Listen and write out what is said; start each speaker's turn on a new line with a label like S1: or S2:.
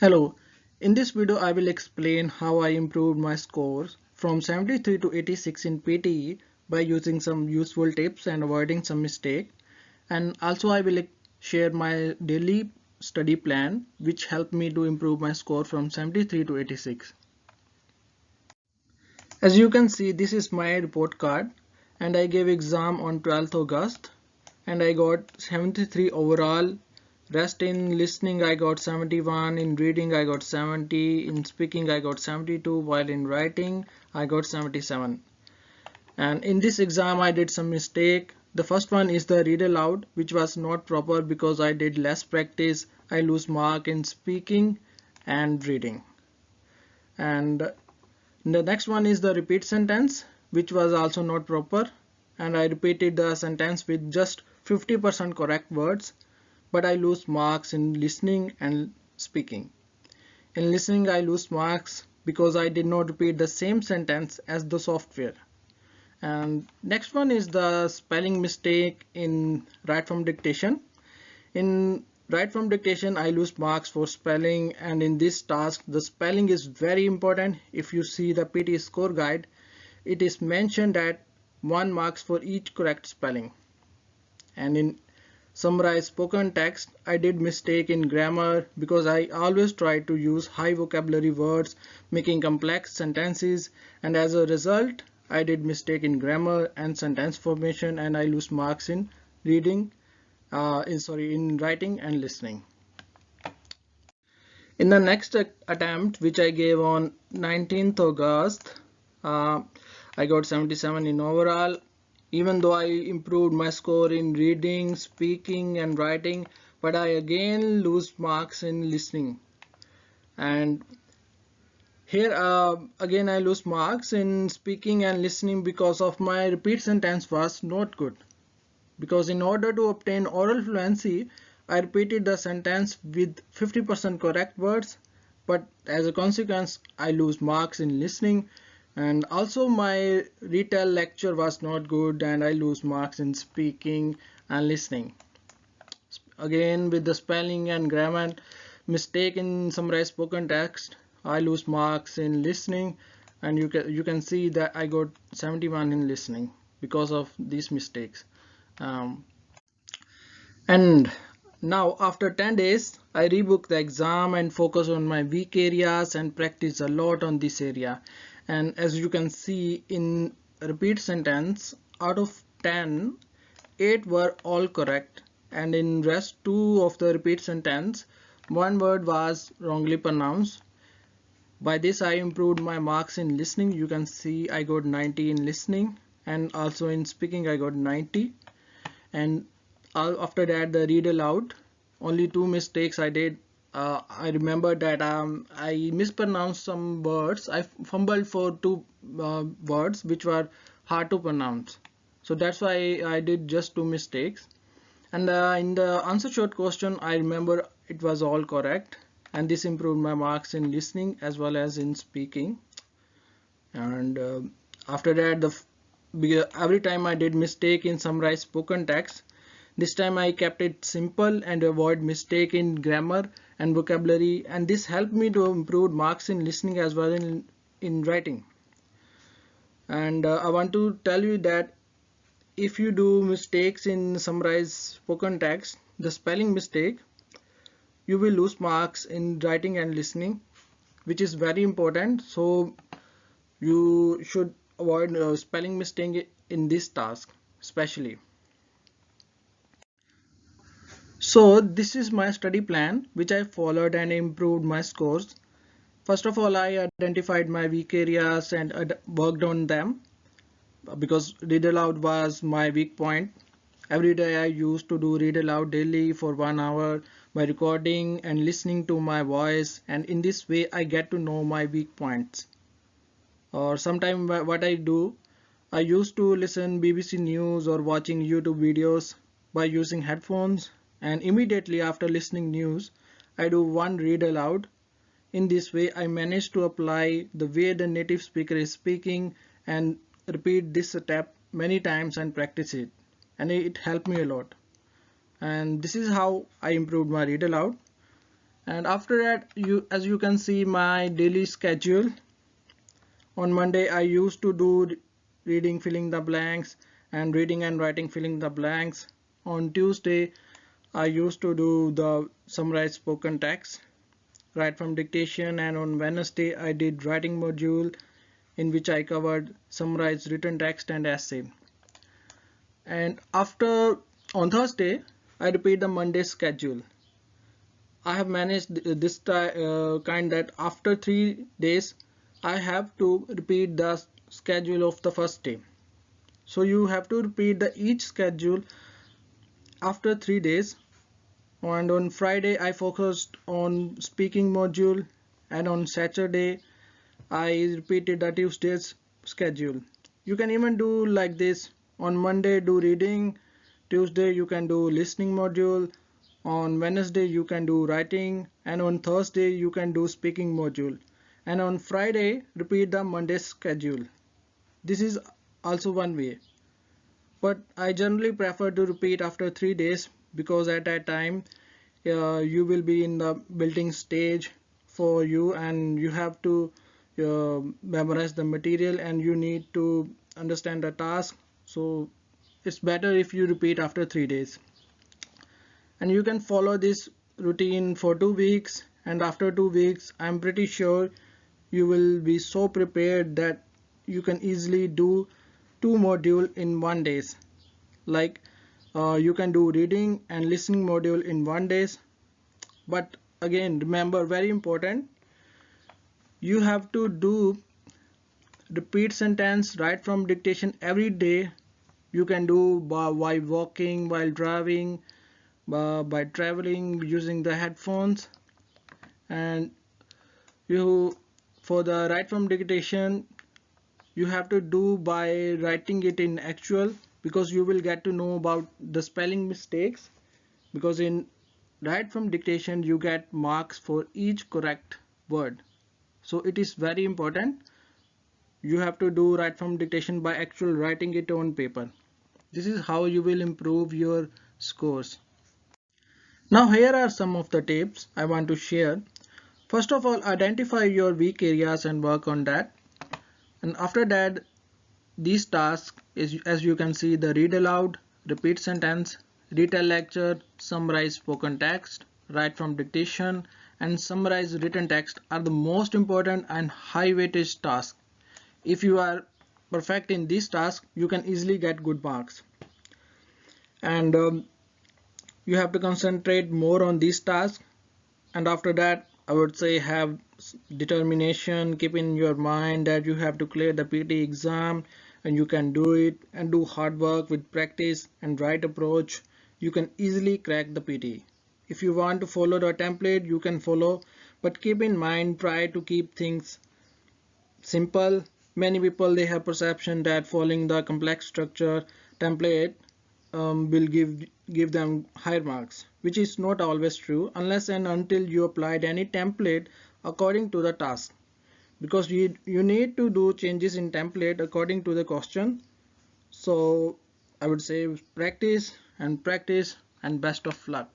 S1: Hello, in this video I will explain how I improved my scores from 73 to 86 in PTE by using some useful tips and avoiding some mistake. And also I will share my daily study plan which helped me to improve my score from 73 to 86. As you can see, this is my report card and I gave exam on 12th August and I got 73 overall. Rest in listening I got 71, in reading I got 70, in speaking I got 72, while in writing I got 77. And in this exam I did some mistake. The first one is the read aloud, which was not proper because I did less practice. I lose mark in speaking and reading. And the next one is the repeat sentence, which was also not proper, and I repeated the sentence with just 50% correct words, but I lose marks in listening and speaking. In listening I lose marks because I did not repeat the same sentence as the software. And next one is the spelling mistake in right from dictation. In right from dictation I lose marks for spelling, and in this task the spelling is very important. If you see the PT score guide, it is mentioned that 1 marks for each correct spelling. And in summarize spoken text I did mistake in grammar because I always try to use high vocabulary words making complex sentences, and as a result I did mistake in grammar and sentence formation, and I lose marks in reading in writing and listening. In the next attempt, which I gave on 19th August, uh, I got 77 in overall. Even though I improved my score in reading, speaking and writing, but I again lose marks in listening. And here again I lose marks in speaking and listening because of my repeat sentence was not good. Because in order to obtain oral fluency, I repeated the sentence with 50% correct words, but as a consequence, I lose marks in listening, and also my retail lecture was not good and I lose marks in speaking and listening. Again, with the spelling and grammar mistake in summarized spoken text, I lose marks in listening, and you can see that I got 71 in listening because of these mistakes. Um, and now after 10 days I rebook the exam and focus on my weak areas and practice a lot on this area. And as you can see in repeat sentence, out of 10, 8 were all correct, and in rest 2 of the repeat sentence, one word was wrongly pronounced. By this I improved my marks in listening. You can see I got 90 in listening, and also in speaking I got 90. And after that the read aloud, only 2 mistakes I did. I remember that I mispronounced some words. I fumbled for 2 words which were hard to pronounce, so that's why I did just 2 mistakes. And in the answer short question I remember it was all correct, and this improved my marks in listening as well as in speaking. And after that every time I did mistake in summarized spoken text, this time I kept it simple and avoid mistake in grammar and vocabulary, and this helped me to improve marks in listening as well in writing. And I want to tell you that if you do mistakes in summarized spoken text, the spelling mistake, you will lose marks in writing and listening, which is very important. So you should avoid spelling mistake in this task especially. So this is my study plan which I followed and improved my scores. First of all, I identified my weak areas and worked on them because read aloud was my weak point. Every day I used to do read aloud daily for 1 hour by recording and listening to my voice, and in this way I get to know my weak points. Or sometimes what I do, I used to listen BBC News or watching YouTube videos by using headphones, and immediately after listening news I do one read aloud. In this way I manage to apply the way the native speaker is speaking and repeat this step many times and practice it, and it helped me a lot. And this is how I improved my read aloud. And after that, as you can see my daily schedule. On Monday I used to do reading filling the blanks and reading and writing filling the blanks. On Tuesday I used to do the summarized spoken text right from dictation, and on Wednesday I did writing module in which I covered summarized written text and essay. And after on Thursday I repeat the Monday schedule. I have managed this kind that after 3 days I have to repeat the schedule of the first day. So you have to repeat the each schedule after 3 days. And on Friday I focused on speaking module, and on Saturday I repeated the Tuesday's schedule. You can even do like this. On Monday do reading, Tuesday you can do listening module, on Wednesday you can do writing, and on Thursday you can do speaking module, and on Friday repeat the Monday schedule. This is also one way, but I generally prefer to repeat after 3 days because at that time you will be in the building stage for you, and you have to memorize the material and you need to understand the task. So it's better if you repeat after 3 days, and you can follow this routine for 2 weeks, and after 2 weeks I'm pretty sure you will be so prepared that you can easily do 2 modules in 1 day. Like you can do reading and listening module in 1 day. But again, remember, very important, you have to do repeat sentence right from dictation every day. You can do while walking, while driving, by traveling using the headphones. And you, for the right from dictation, you have to do by writing it in actual, because you will get to know about the spelling mistakes, because in right from dictation you get marks for each correct word. So it is very important. You have to do right from dictation by actual writing it on paper. This is how you will improve your scores. Now here are some of the tips I want to share. First of all, identify your weak areas and work on that. And after that, these tasks is, as you can see, the read aloud, repeat sentence, retell lecture, summarize spoken text, write from dictation, and summarize written text are the most important and high weightage tasks. If you are perfect in these tasks, you can easily get good marks. And you have to concentrate more on these tasks. And after that, I would say have determination. Keep in your mind that you have to clear the PTE exam, and you can do it, and do hard work with practice and right approach. You can easily crack the PTE. If you want to follow the template, you can follow, but keep in mind, try to keep things simple. Many people, they have perception that following the complex structure template will give them higher marks, which is not always true unless and until you applied any template according to the task, because you need to do changes in template according to the question. So I would say practice and practice, and best of luck.